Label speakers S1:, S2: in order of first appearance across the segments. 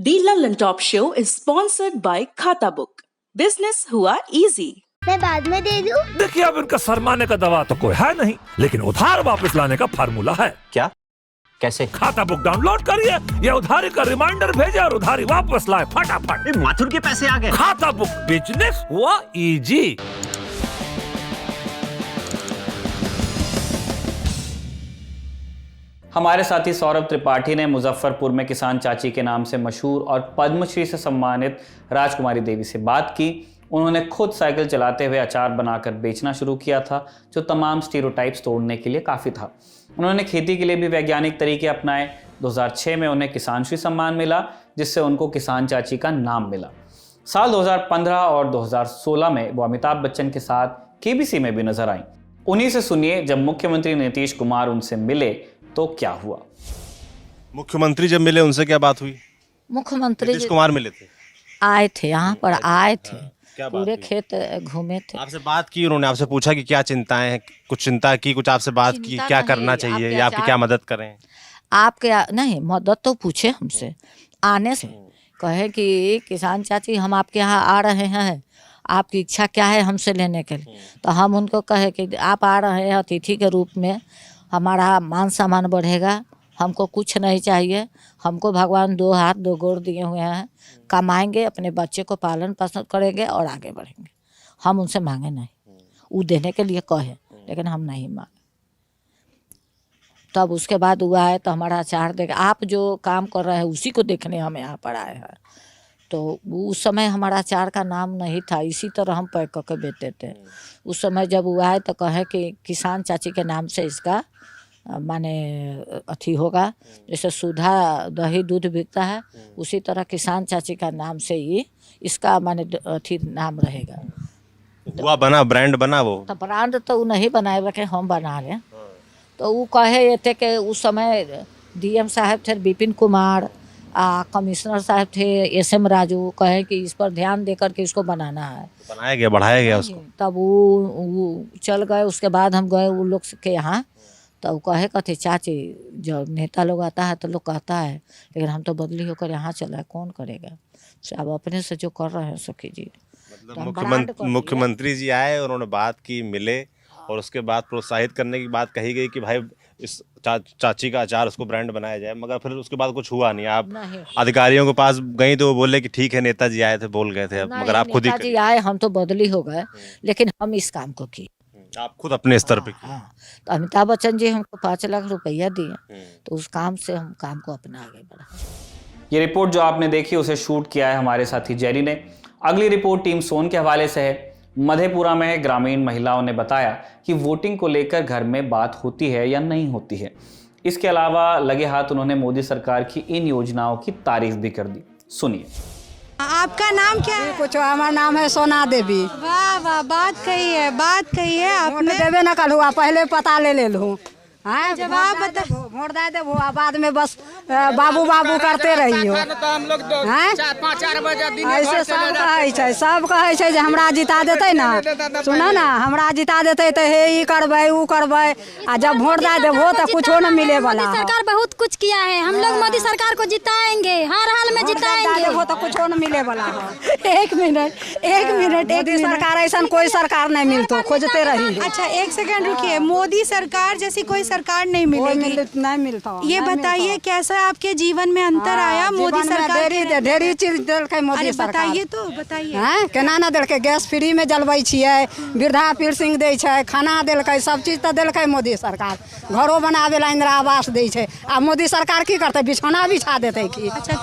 S1: The London Top Show is sponsored by Khata Book. Business हुआ easy.
S2: मैं बाद में दे दूं?
S3: देखिए, अब इनका सरमाने का दवा तो कोई है नहीं, लेकिन उधार वापस लाने का फार्मूला है।
S4: क्या? कैसे?
S3: खाता बुक डाउनलोड करिए, ये उधारी का रिमाइंडर भेजे और उधारी वापस लाए फटाफट।
S4: माथुर के पैसे आ गए।
S3: खाता बुक, बिजनेस हुआ इजी।
S5: हमारे साथी सौरभ त्रिपाठी ने मुजफ्फरपुर में किसान चाची के नाम से मशहूर और पद्मश्री से सम्मानित राजकुमारी देवी से बात की। उन्होंने खुद साइकिल चलाते हुए अचार बनाकर बेचना शुरू किया था, जो तमाम स्टीरियोटाइप्स तोड़ने के लिए काफ़ी था। उन्होंने खेती के लिए भी वैज्ञानिक तरीके अपनाए। 2006 में उन्हें किसान श्री सम्मान मिला, जिससे उनको किसान चाची का नाम मिला। साल 2015 और 2016 में वो अमिताभ बच्चन के साथ केबीसी में भी नजर आई। उन्हीं से सुनिए, जब मुख्यमंत्री नीतीश कुमार उनसे मिले तो क्या हुआ।
S6: मुख्यमंत्री जब मिले उनसे क्या बात हुई?
S7: मुख्यमंत्री
S6: नीतीश कुमार मिले थे,
S7: आए थे, यहाँ पर आए थे,
S6: क्या बात
S7: पूरे
S6: हुई?
S7: खेत घूमे थे।
S6: आपसे बात की उन्होंने? आपसे पूछा कि क्या चिंताएं हैं? कुछ चिंता की, कुछ आपसे बात की,
S7: चिंता
S6: क्या
S7: नहीं,
S6: करना
S7: आप
S6: चाहिए
S7: क्या
S6: या आपकी क्या मदद करें?
S7: आपके नहीं, मदद तो पूछे हमसे आने से। कहे कि किसान चाची हम आपके यहाँ आ रहे हैं, आपकी इच्छा क्या है हमसे लेने के लिए। तो हम उनको कहे कि आप आ रहे हैं अतिथि के रूप में, हमारा मान सम्मान बढ़ेगा, हमको कुछ नहीं चाहिए। हमको भगवान 2 हाथ 2 गोड़ दिए हुए हैं, कमाएंगे, अपने बच्चे को पालन पोषण करेंगे और आगे बढ़ेंगे। हम उनसे मांगे नहीं, वो देने के लिए कहे, लेकिन हम नहीं मांगे। तब उसके बाद हुआ है तो हमारा अचार देख, आप जो काम कर रहे हैं उसी को देखने हम यहाँ पर आए हैं। तो उस समय हमारा अचार का नाम नहीं था, इसी तरह हम पैक करके बेचते थे। उस समय जब हुआ है तो कहे कि किसान चाची के नाम से इसका माने अथी होगा, जैसे सुधा दही दूध बिकता है, उसी तरह किसान चाची का नाम से ही इसका माने अथी नाम रहेगा।
S6: हुआ, बना, ब्रांड बना वो?
S7: तो ब्रांड तो वो नहीं बनाए रखे, हम बना रहे। तो वो कहे ये थे कि उस समय डीएम साहब थे विपिन कुमार, कमिश्नर साहब थे SM राजू, कहे कि इस पर ध्यान देकर के इसको बनाना है।
S6: बनाया गया, बढ़ाया गया उसको।
S7: तब वो चल गए। उसके बाद हम गए वो लोग के यहाँ, तो कहे कहते चाची, जब नेता लोग आता है तो लोग कहता है, लेकिन हम तो बदली होकर यहाँ चला है, कौन करेगा? अब अपने से जो कर रहे हैं सखी जी।
S6: मतलब मुख्यमंत्री जी आए, उन्होंने बात की, मिले, और उसके बाद प्रोत्साहित करने की बात कही गई कि भाई इस चाची का अचार उसको ब्रांड बनाया जाए, मगर फिर उसके बाद कुछ हुआ नहीं। आप अधिकारियों के पास गई तो वो बोले कि ठीक है, नेताजी आए थे, बोल गए थे, मगर आप खुद ही
S7: नेताजी आए, हम तो बदली हो गए, लेकिन हम इस काम को किए।
S6: आप खुद अपने स्तर पे किए।
S7: हाँ, तो अमिताभ बच्चन जी हमको 5 लाख रुपया दिए, तो उस काम से हम काम को अपना आगे बढ़ा।
S5: ये रिपोर्ट जो आपने देखी उसे शूट किया है हमारे साथी जेरी ने। अगली रिपोर्ट टीम सोन के हवाले से है। मधेपुरा में ग्रामीण महिलाओं ने बताया कि वोटिंग को लेकर घर में बात होती है या नहीं होती है। इसके अलावा लगे हाथ उन्होंने मोदी सरकार की इन योजनाओं की तारीफ भी कर दी। सुनिए।
S8: आपका नाम क्या है?
S9: कुछ, हमारा नाम है सोना देवी।
S8: वाह वाह, बात कही है आपने।
S9: देवे न कल हुआ, पहले पता ले लूँ। हाँ,
S8: जब आप
S9: वोट दे दे, बाद में बस बाबू बाबू करते रही हो। ऐसे सब कहे छै जे हमरा जिता देते ना, सुना ना, हमरा जिता देते तो हे ई करबे ऊ करबे, आ जब वोट दे देबो तो कुछो न मिले वाला।
S2: सरकार बहुत कुछ किया है, हम लोग मोदी सरकार को जिताएंगे, हर हाल में जिताएंगे।
S9: वो तो कुछो न मिले वाला। एक मिनट मोदी सरकार ऐसा कोई सरकार नहीं मिलतो, खोजते रही।
S8: अच्छा, 1 सेकंड रुकिए। मोदी सरकार जैसी कोई सरकार नहीं मिलेगी?
S9: नहीं मिलता।
S8: ये बताइए, कैसा आपके जीवन में अंतर आया मोदी सरकार?
S9: ढेरी चीज देलकै मोदी सरकार।
S8: बताइए तो बताइए।
S9: हैं, केना न देलकै? गैस फ्री में जलबै छियै, वृद्धा पेंशन दै छै, खाना देलकै, सब चीज तो देलकै मोदी सरकार। घरो बनावे ला इंदिरा आवास दै छै। आ मोदी सरकार की करते? बिछौना बिछा देते की?
S8: अच्छा,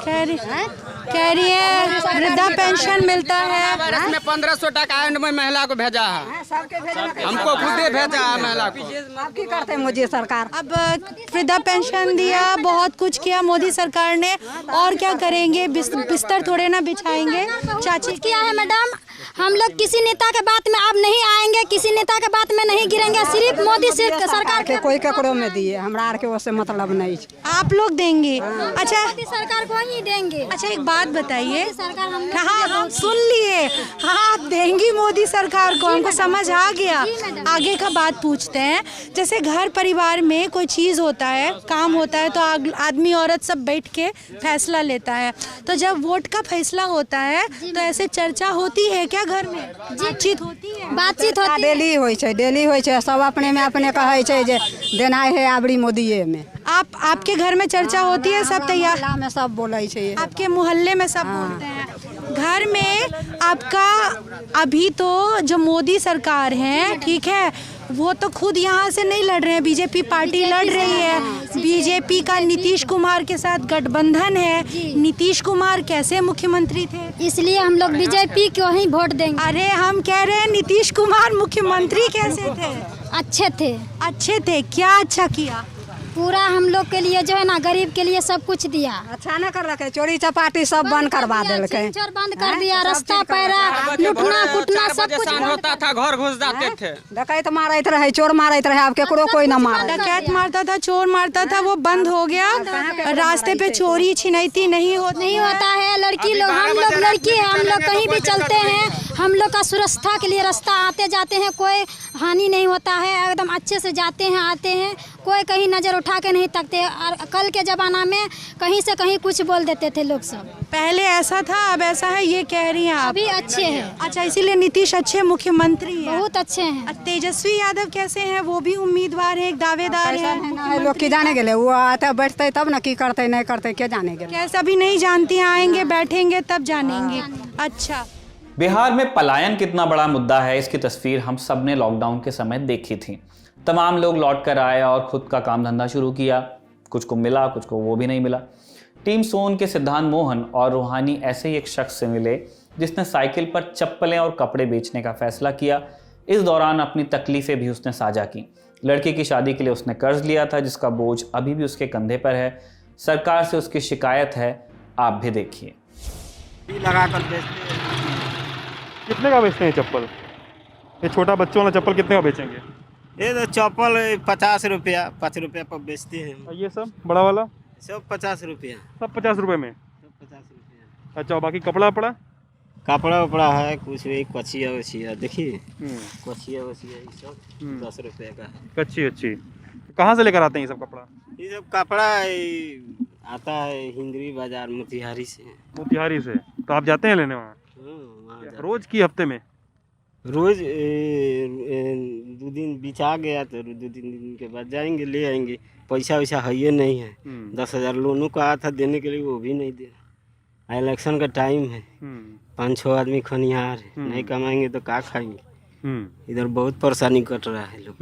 S8: कह रही है वृद्धा पेंशन मिलता है।
S10: इसमें 1500 टका महिला को भेजा है, हमको खुद भेजा है महिला को।
S9: अब की करते मोदी सरकार?
S8: अब वृद्धा पेंशन दिया, बहुत कुछ किया मोदी सरकार ने, और क्या करेंगे? बिस्तर थोड़े ना बिछाएंगे। चाची
S2: किया है मैडम, हम लोग किसी नेता के बात में अब नहीं आएंगे, किसी नेता के बात में नहीं गिरेंगे, सिर्फ मोदी सरकार
S9: के कोई ककरो में दिए, हमरा आर के उससे मतलब नहीं।
S8: आप लोग देंगे? अच्छा,
S2: मोदी सरकार को ही देंगे।
S8: अच्छा एक बात बताइए,
S2: सरकार हम
S8: हाँ हम सुन लिए, हाँ देंगी मोदी सरकार को, हमको समझ आ गया। आगे का बात पूछते हैं, जैसे घर परिवार में कोई चीज़ होता है, काम होता है, तो आदमी औरत सब बैठ के फैसला लेता है, तो जब वोट का फैसला होता है तो ऐसे चर्चा होती है क्या घर में? बातचीत होती है?
S2: बातचीत होती है,
S9: डेली होइ छै, डेली होइ छै, सब अपने में अपने कहै छै जे देना है आबरी मोदीए में।
S8: आपके घर में चर्चा होती है? सब तैयार
S9: मोहल्ला में सब बोलै छै,
S8: आपके मोहल्ले में सब बोलते हैं। घर में आपका अभी तो जो मोदी सरकार है, ठीक है, वो तो खुद यहाँ से नहीं लड़ रहे हैं, बीजेपी पार्टी लड़ रही है। बीजेपी का नीतीश कुमार के साथ गठबंधन है। नीतीश कुमार कैसे मुख्यमंत्री थे?
S2: इसलिए हम लोग बीजेपी को ही वोट देंगे।
S8: अरे हम कह रहे हैं नीतीश कुमार मुख्यमंत्री कैसे थे?
S2: अच्छे थे।
S8: अच्छे थे, क्या अच्छा किया?
S2: पूरा हम लोग के लिए जो है ना, गरीब के लिए सब कुछ दिया।
S9: अच्छा न कर रखे, चोरी चपाटी सब बंद करवा देलकै,
S2: चोर बंद कर दिया, रास्ता पैरा लूटना कुटना सब कुछ
S10: होता था, घर घुस जाते थे,
S9: डकैत मारैत रहे, चोर मारैत रहे, अब केकरो कोई न मारे।
S8: डकैत मारता था, चोर मारता था, वो बंद हो गया। रास्ते पे चोरी छिनैती नहीं
S2: होता है। लड़की लोग, हम लोग लड़की है, हम लोग कहीं भी चलते हैं, हम लोग का सुरक्षा के लिए रास्ता आते जाते हैं, कोई हानि नहीं होता है, एकदम अच्छे से जाते हैं आते हैं, कोई कहीं नज़र उठा के नहीं तकते। और कल के ज़माना में कहीं से कहीं कुछ बोल देते थे लोग सब।
S8: पहले ऐसा था, अब ऐसा है, ये कह रही हैं आप?
S2: अभी अच्छे हैं।
S8: अच्छा, इसीलिए नीतीश अच्छे मुख्यमंत्री हैं?
S2: बहुत अच्छे हैं।
S8: तेजस्वी यादव कैसे हैं? वो भी उम्मीदवार है, एक दावेदार है।
S9: लोग की जाने गेले, वो आते बैठते तब न की करते नहीं करते, क्या जाने गेले।
S8: कैसे अभी नहीं जानती, आएंगे बैठेंगे तब जानेंगे। अच्छा,
S5: बिहार में पलायन कितना बड़ा मुद्दा है, इसकी तस्वीर हम सब ने लॉकडाउन के समय देखी थी। तमाम लोग लौट कर आए और खुद का काम धंधा शुरू किया। कुछ को मिला, कुछ को वो भी नहीं मिला। टीम सोन के सिद्धांत मोहन और रूहानी ऐसे ही एक शख्स से मिले जिसने साइकिल पर चप्पलें और कपड़े बेचने का फैसला किया। इस दौरान अपनी तकलीफें भी उसने साझा की। लड़की की शादी के लिए उसने कर्ज लिया था, जिसका बोझ अभी भी उसके कंधे पर है। सरकार से उसकी शिकायत है, आप भी देखिए।
S11: कितने का बेचते हैं चप्पल? ये छोटा बच्चों वाला चप्पल कितने का बेचेंगे?
S12: ये तो चप्पल 50 रुपया, 5 रुपया पर बेचते हैं।
S11: और ये सब बड़ा वाला?
S12: सब 50 रुपया।
S11: सब 50 रुपये में?
S12: सब 50 रुपया।
S11: अच्छा, बाकी कपड़ा वपड़ा?
S12: कपड़ा वपड़ा है कुछ, भी कचिया वचिया देखिए, कचिया वचिया ये सब 10 रुपये का है।
S11: अच्छी अच्छी। कहाँ से लेकर आते हैं ये सब कपड़ा?
S12: ये सब कपड़ा आता है हिंदवी बाजार मोतिहारी से।
S11: मोतिहारी से? तो आप जाते हैं लेने वहाँ? रोज की हफ्ते में?
S12: रोज 2 दिन बिछा गया तो 2-3 दिन के बाद जाएंगे ले आएंगे। पैसा वैसा है ये नहीं है। 10,000 लोनों का आया था देने के लिए, वो भी नहीं दे। इलेक्शन का टाइम है, 5-6 आदमी खनिहार है, नहीं कमाएंगे तो क्या खाएंगे। इधर बहुत परेशानी कट रहा है। लोग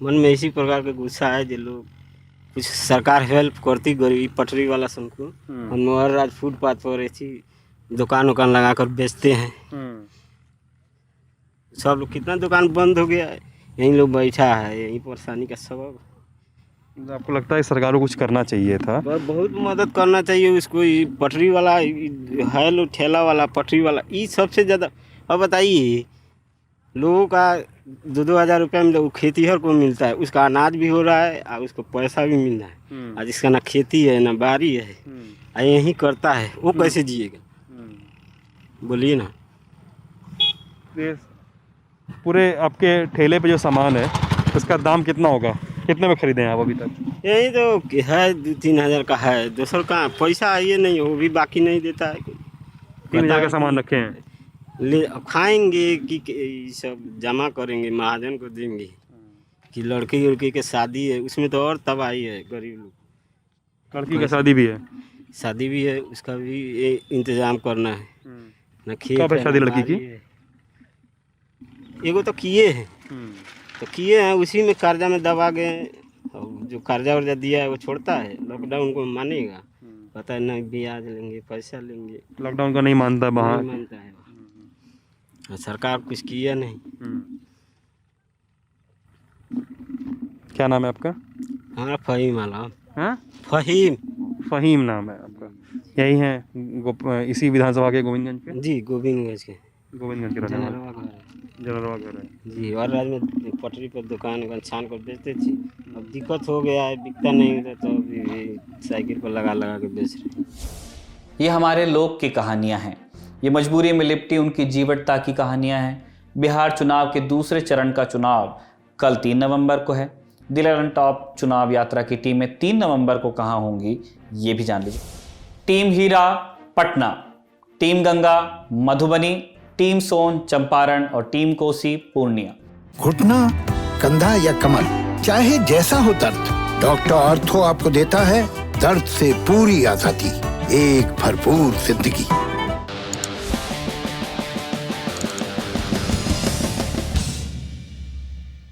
S12: मन में इसी प्रकार का गुस्सा है जो लोग कुछ सरकार हेल्प करती गरीब पटरी वाला सबको। हम हर रात फुटपाथ पर ऐसी दुकान उकान लगा कर बेचते हैं। सब लोग कितना दुकान बंद हो गया है, यहीं लोग बैठा है, यही परेशानी का सबब।
S11: आपको लगता है सरकार को कुछ करना चाहिए था?
S12: बहुत मदद करना चाहिए उसको। ये पटरी वाला है, लो ठेला वाला, पटरी वाला, ये सबसे ज़्यादा। अब बताइए, लोगों का 2-2 हज़ार रुपया में खेतीहर को मिलता है, उसका अनाज भी हो रहा है और उसको पैसा भी मिल रहा है। और जिसका ना खेती है ना बाड़ी है, यही करता है, वो कैसे जिएगा? बोलिए ना।
S11: पूरे आपके ठेले पे जो सामान है उसका दाम कितना होगा? कितने में खरीदे हैं आप अभी तक?
S12: यही तो है 2-3 हज़ार का है। दूसर का पैसा ये नहीं, वो भी बाकी नहीं देता है।
S11: 3,000 का सामान रखे हैं,
S12: ले खाएंगे कि सब जमा करेंगे, महाजन को देंगे कि लड़की उड़की के शादी है, उसमें तो और तबाही है। गरीब लोग,
S11: लड़की की शादी भी है?
S12: शादी भी है, उसका भी इंतजाम करना है ना। खेत
S11: कब है शादी लड़की की?
S12: एगो तो किए हैं, तो किए हैं, उसी में कर्जा में दबा गए। और जो कर्जा वर्जा दिया है वो छोड़ता है, लॉकडाउन को मानेगा? पता है नहीं, ब्याज लेंगे, पैसा लेंगे।
S11: लॉकडाउन का नहीं मानता वहाँ?
S12: नहीं मानता है। सरकार कुछ किया नहीं।
S11: क्या नाम है आपका?
S12: हमारा फहीम आलम।
S11: हाँ,
S12: फहीम
S11: नाम है आपका? यही है इसी विधानसभा के गोविंदगंज के?
S12: जी, गोविंदगंज के।
S11: गोविंदगंज के रहने
S12: जनरवा
S11: वाले।
S12: घर है
S11: जनरवा घर है
S12: जी। और राज में पटरी पर दुकान छान कर बेचते थे। अब दिक्कत हो गया है, बिकता नहीं था तो अभी साइकिल पर लगा लगा के बेच रहे हैं।
S5: ये हमारे लोग की कहानियां हैं। ये मजबूरी में लिपटी उनकी जीवटता की कहानियां हैं। बिहार चुनाव के दूसरे चरण का चुनाव कल 3 नवंबर को है। दिल ऑन टॉप चुनाव यात्रा की टीमें 3 नवंबर को कहां होंगी ये भी जान लीजिए। टीम हीरा पटना, टीम गंगा मधुबनी, टीम सोन चंपारण और टीम कोसी पूर्णिया।
S13: घुटना, कंधा या कमर, चाहे जैसा हो दर्द, डॉक्टर ऑर्थो आपको देता है दर्द से पूरी आजादी, एक भरपूर जिंदगी।